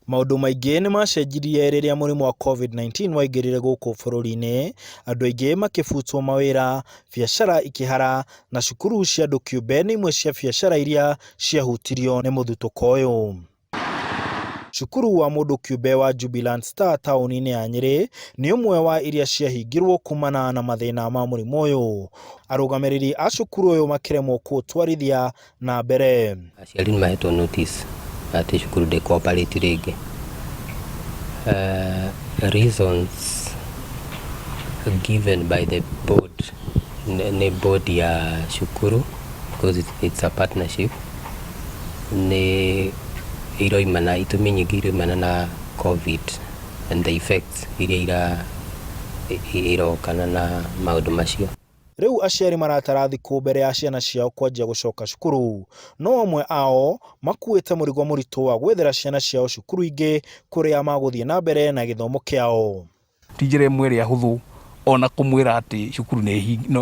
Maũndũ maingĩ nĩ macenjirie rĩrĩa mũrimũ wa COVID-19 waingĩrire gũkũ bũrũri-inĩ, andũ aingĩ makĩbutwo mawĩra, biacara ikĩhara na cukuru cia andũ kĩũmbe nĩ imwe cia biacara iria ciahutirio nĩ mũthutũko ũyũ. Cukuru wa mũndũ kĩũmbe wa Jubilant Star taũni-inĩ ya Nyĩrĩ nĩ ũmwe wa iria ciahingirwo kumana na mathĩna ma mũrimũ ũyũ. Arũgamĩrĩri a cukuru ũyũ makĩremwo kũũtwarithia na mbere. Aciari nĩmahetwo notice atĩ cukuru ndĩkũoperate rĩngĩ. Reasons given by the board, nĩ board ya cukuru, because it's a partnership, nĩ iroimana, itũmi nyingĩ iroimana na COVID and the effects iria irokana na maũndũ macio. Rĩu aciari maratara thikũ mbere ya ciana ciao kwanjia gũcoka cukuru, no amwe ao makuĩte mũrigo mũritũ wa gwethera ciana ciao cukuru ingĩ kũrĩa magũthiĩ na mbere na gĩthomo kĩao. Ti njĩra ĩmwe ĩrĩa hũthũ ona kũmwĩra atĩ cukuru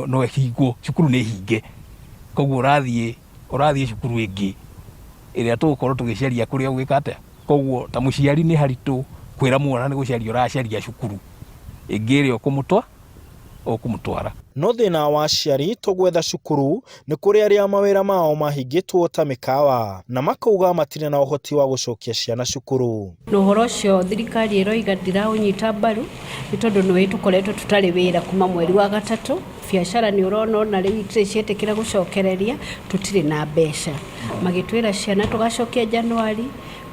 no ĩhingwo, cukuru nĩ hinge. Koguo ũrathiĩ cukuru ĩngĩ ĩrĩa tũgũkorwo tũgĩcaria kũrĩa ũgwĩka atĩa. Koguo ta mũciari nĩ haritũ kwĩra mwana nĩ gũcaria ũracaria cukuru ĩngĩ ĩrĩa ũkũmũtwara. No thĩna wa aciari to gwetha cukuru nĩ kũrĩ arĩa mawĩra mao mahingĩtwo ta mĩkawa na makauga matirĩ na ũhoti wa gũcokia ciana cukuru. Ũhoro ũcio thirikari ĩroiga ndiraũnyita mbaru nĩ tondũ nĩ tũkoretwo tũtarĩ wĩra kuma mweri wa gatatũ. Biacara nĩ ũrona ona rĩu itirĩ cietĩkĩra gũcokereria, tũtirĩ na mbeca. Magĩtwĩra ciana tũgacokia Januari,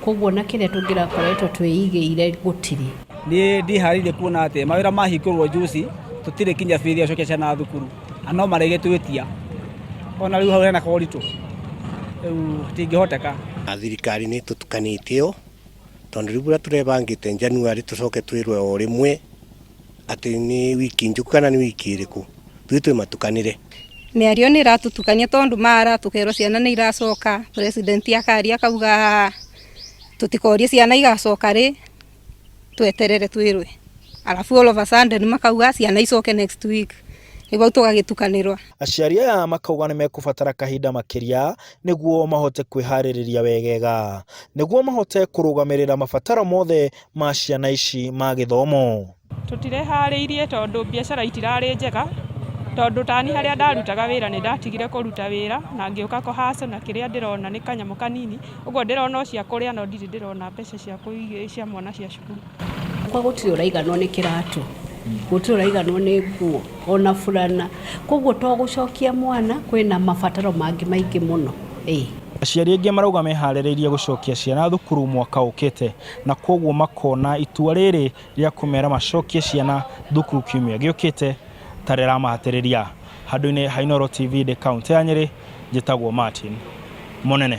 koguo na kĩrĩa tũngĩrakoretwo twĩigĩire gũtirĩ. Nĩ ndiharĩirie kuona atĩ mawĩra mahingũrwo juzi tũtirĩ kinya bithi acokia ciana thukuru. Ano maregetwetia. Ona rĩu hau hena koritũ. Rĩu tingĩhoteka. Thirikari nĩ tũtukanĩtio tondũ rĩu bũra tũrebangĩte Januari tũcoke twĩrwe o rĩmwe atĩ nĩ wiki njũku kana nĩ wiki ĩrĩkũ. Twĩ matukanĩre. Mĩario nĩ ĩratũtukania tondũ maratũkerwo ciana nĩ iracoka. President akaria akauga tũtikorie ciana igacoka rĩ, tweterere twĩrwe. Alafu all of a sudden makauga ciana icoke next week. Nĩguo tũgagĩtukanĩrwo. Aciari aya makauga nĩ mekũbatara kahinda makĩria nĩguo mahote kwĩharĩrĩria wegega, nĩguo mahote kũrũgamĩrĩra mabataro mothe ma ciana ici ma gĩthomo. Tũtireharĩirie tondũ biacara itirarĩ njega, tondũ tani harĩa ndarutaga wĩra nĩ ndatigire kũruta wĩra na ngĩũka kũhaca na kĩrĩa ndĩrona nĩ kanyamũ kanini. Ũguo ndĩrona cia kũrĩa no ndirĩ ndĩrona mbeca cia kũigĩra cia mwana cia cukuru. Kwa gũtirĩ ũraiganwo nĩ kĩratũ, gũtirĩ ũraiganwo nĩ nguo ona fulana, koguo to gũcokia mwana kwĩna mabataro mangĩ maingĩ mũno. Aciari aingĩ marauga meharĩrĩirie gũcokia ciana thukuru mwaka ũkĩte, na koguo makona itua rĩrĩ rĩa kũmera macokie ciana thukuru kiumia gĩũkĩte tarera mahatĩrĩria. Handũ-inĩ ha Inooro TV kaunti ya Nyĩrĩ, njĩtagwo Martin Mũnene.